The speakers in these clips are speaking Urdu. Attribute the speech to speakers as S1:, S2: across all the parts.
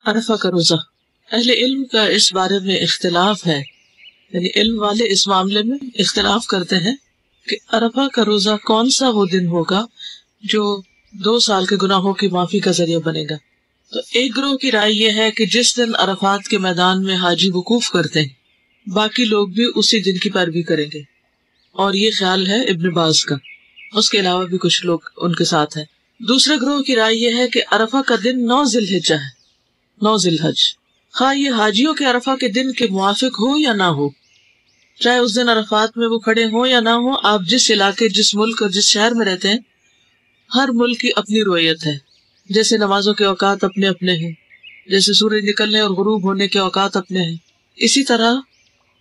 S1: عرفہ کا روزہ، اہل علم کا اس بارے میں اختلاف ہے، یعنی علم والے اس معاملے میں اختلاف کرتے ہیں کہ عرفہ کا روزہ کون سا وہ دن ہوگا جو 2 سال کے گناہوں کی معافی کا ذریعہ بنے گا۔ تو ایک گروہ کی رائے یہ ہے کہ جس دن عرفات کے میدان میں حاجی وقوف کرتے ہیں باقی لوگ بھی اسی دن کی پیروی کریں گے، اور یہ خیال ہے ابن باز کا، اس کے علاوہ بھی کچھ لوگ ان کے ساتھ ہیں۔ دوسرے گروہ کی رائے یہ ہے کہ عرفہ کا دن 9 ذی الحجہ ہے، 9 ذی الحج، خواہ یہ حاجیوں کے عرفہ کے دن کے موافق ہو یا نہ ہو، چاہے اس دن عرفات میں وہ کھڑے ہوں یا نہ ہو۔ آپ جس علاقے، جس ملک اور جس شہر میں رہتے ہیں، ہر ملک کی اپنی رویت ہے، جیسے نمازوں کے اوقات اپنے اپنے ہیں، جیسے سورج نکلنے اور غروب ہونے کے اوقات اپنے ہیں، اسی طرح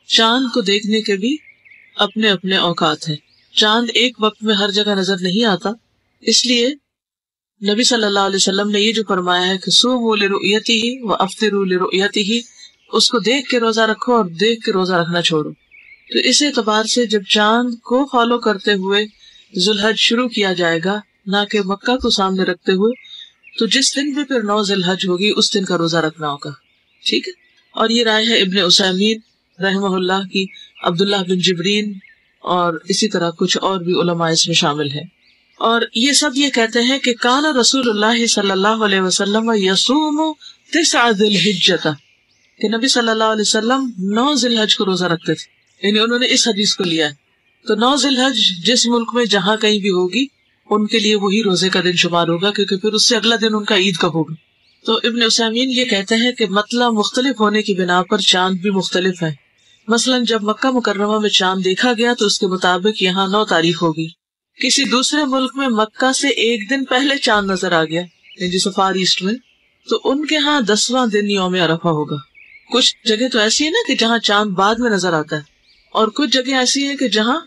S1: چاند کو دیکھنے کے بھی اپنے اپنے اوقات ہیں۔ چاند ایک وقت میں ہر جگہ نظر نہیں آتا، اس لیے نبی صلی اللہ علیہ وسلم نے یہ جو فرمایا ہے کہ صوموا لرؤیتہ وافطروا لرؤیتہ، اس کو دیکھ کے روزہ رکھو اور دیکھ کے روزہ رکھنا چھوڑو۔ تو اس اعتبار سے جب چاند کو فالو کرتے ہوئے ذی الحج شروع کیا جائے گا، نہ کہ مکہ کو سامنے رکھتے ہوئے، تو جس دن بھی پھر 9 ذی الحج ہوگی اس دن کا روزہ رکھنا ہوگا، ٹھیک ہے۔ اور یہ رائے ہے ابن عثیمین رحمہ اللہ کی، عبداللہ بن جبرین، اور اسی طرح کچھ اور بھی علماء اس میں شامل ہیں۔ اور یہ سب یہ کہتے ہیں کہ کان رسول اللہ صلی اللہ علیہ وسلم یصوم 9 ذی الحجہ، کہ نبی صلی اللہ علیہ وسلم 9 ذی الحج کو روزہ رکھتے تھے، یعنی انہوں نے اس حدیث کو لیا ہے۔ تو 9 ذی الحج جس ملک میں جہاں کہیں بھی ہوگی ان کے لیے وہی روزے کا دن شمار ہوگا، کیونکہ پھر اس سے اگلا دن ان کا عید کا ہوگا۔ تو ابن عثیمین یہ کہتے ہیں کہ مطلب مختلف ہونے کی بنا پر چاند بھی مختلف ہے۔ مثلا جب مکہ مکرمہ میں چاند دیکھا گیا تو اس کے مطابق یہاں 9 تاریخ ہوگی۔ کسی دوسرے ملک میں مکہ سے ایک دن پہلے چاند نظر آ گیا، جیسے فار ایسٹ میں، تو ان کے ہاں 10واں دن یوم عرفہ ہوگا۔ کچھ جگہ تو ایسی ہے نا کہ جہاں چاند بعد میں نظر آتا ہے، اور کچھ جگہ ایسی ہے کہ جہاں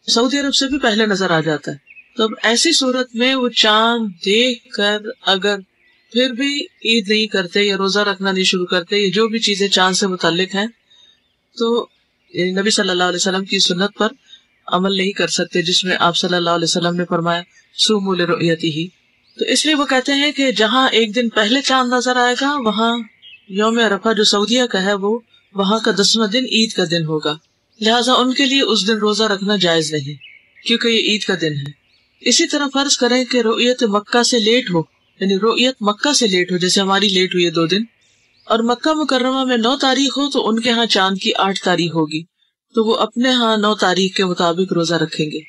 S1: سعودی عرب سے بھی پہلے نظر آ جاتا ہے۔ تو اب ایسی صورت میں وہ چاند دیکھ کر اگر پھر بھی عید نہیں کرتے یا روزہ رکھنا نہیں شروع کرتے، یا جو بھی چیزیں چاند سے متعلق ہیں، تو نبی صلی اللہ علیہ وسلم کی سنت پر عمل نہیں کر سکتے، جس میں آپ صلی اللہ علیہ وسلم نے فرمایا صوموا لرؤیتہ۔ تو اس لیے وہ کہتے ہیں کہ جہاں ایک دن پہلے چاند نظر آئے گا وہاں یوم عرفہ جو سعودیہ کا ہے، وہ وہاں کا 10واں دن عید کا دن ہوگا، لہٰذا ان کے لیے اس دن روزہ رکھنا جائز نہیں، کیونکہ یہ عید کا دن ہے۔ اسی طرح فرض کریں کہ رؤیت مکہ سے لیٹ ہو، یعنی رؤیت مکہ سے لیٹ ہو، جیسے ہماری لیٹ ہوئی ہے 2 دن، اور مکہ مکرمہ میں 9 تاریخ ہو تو ان کے ہاں چاند کی 8 تاریخ ہوگی، تو وہ اپنے ہاں 9 تاریخ کے مطابق روزہ رکھیں گے،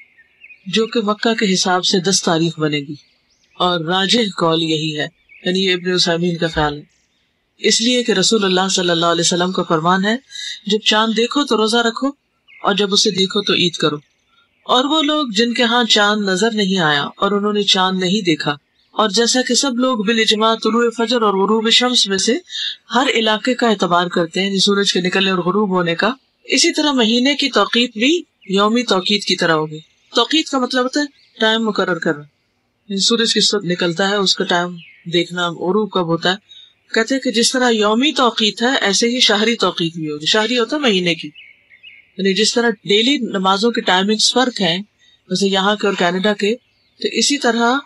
S1: جو کہ مکہ کے حساب سے 10 تاریخ بنے گی، اور راجح قول یہی ہے، یعنی یہ ابن عثیمین کا خیال ہے۔ اس لیے کہ رسول اللہ صلی اللہ علیہ وسلم کا فرمان ہے، جب چاند دیکھو تو روزہ رکھو، اور جب اسے دیکھو تو عید کرو۔ اور وہ لوگ جن کے ہاں چاند نظر نہیں آیا اور انہوں نے چاند نہیں دیکھا، اور جیسا کہ سب لوگ بالاجماع طلوع فجر اور غروب شمس میں سے ہر علاقے کا اعتبار کرتے ہیں، سورج کے نکلنے اور غروب ہونے کا، اسی طرح مہینے کی توقیت بھی یومی توقیت کی طرح ہوگی۔ توقیت کا مطلب ہوتا ہے ٹائم مقرر کرنا، سورج کس وقت نکلتا ہے اس کا ٹائم دیکھنا، غروب کب ہوتا ہے۔ کہتے ہیں کہ جس طرح یومی توقیت ہے ایسے ہی شہری توقیت بھی ہوگی۔ شہری ہوتا ہے مہینے کی، یعنی جس طرح ڈیلی نمازوں کے ٹائمنگز فرق ہیں جیسے یہاں کے اور کینیڈا کے، تو اسی طرح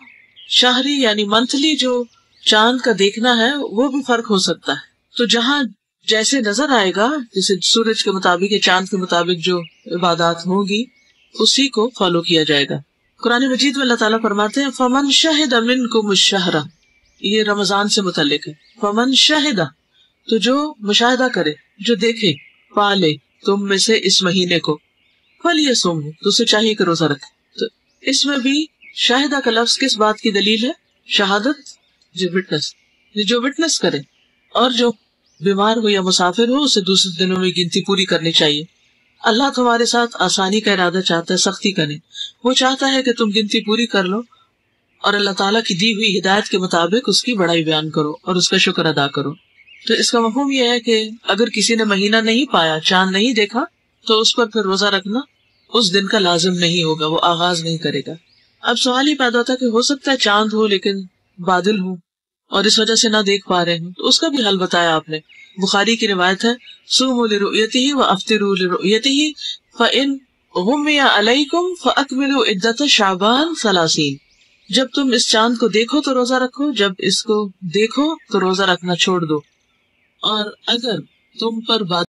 S1: شہری یعنی منتھلی جو چاند کا دیکھنا ہے وہ بھی فرق ہو سکتا ہے۔ تو جہاں جیسے نظر آئے گا، جیسے سورج کے مطابق یا چاند کے مطابق جو عبادات ہوں گی اسی کو فالو کیا جائے گا۔ قرآن مجید میں اللہ تعالیٰ فرماتے ہیں فَمَنْ شَهِدَ مِنْكُمُ الشَّهْرَ، یہ رمضان سے متعلق ہے۔ فَمَنْ شَهِدَ، تو جو مشاہدہ کرے، جو دیکھے، پالے تم میں سے اس مہینے کو، فَلْيَصُمْهُ، تو اسے چاہیے کہ روزہ رکھے۔ تو اس میں بھی شاہدہ کا لفظ کس بات کی دلیل ہے؟ شہادت، جو وٹنس کرے، اور جو بیمار ہو یا مسافر ہو اسے دوسرے دنوں میں گنتی پوری کرنی چاہیے۔ اللہ تمہارے ساتھ آسانی کا ارادہ چاہتا ہے، سختی کا نہیں۔ وہ چاہتا ہے کہ تم گنتی پوری کر لو اور اللہ تعالیٰ کی دی ہوئی ہدایت کے مطابق اس کی بڑائی بیان کرو اور اس کا شکر ادا کرو۔ تو اس کا مفہوم یہ ہے کہ اگر کسی نے مہینہ نہیں پایا، چاند نہیں دیکھا، تو اس پر پھر روزہ رکھنا اس دن کا لازم نہیں ہوگا، وہ آغاز نہیں کرے گا۔ اب سوال ہی پیدا ہوتا ہے کہ ہو سکتا ہے چاند ہو لیکن بادل ہو اور اس وجہ سے نہ دیکھ پا رہے ہیں، تو اس کا بھی حل بتایا آپ نے۔ بخاری کی روایت ہے صوموا لرؤیتہ وافطروا لرؤیتہ فإن غمی علیکم فأکملوا عدۃ شعبان 30، جب تم اس چاند کو دیکھو تو روزہ رکھو، جب اس کو دیکھو تو روزہ رکھنا چھوڑ دو، اور اگر تم پر بات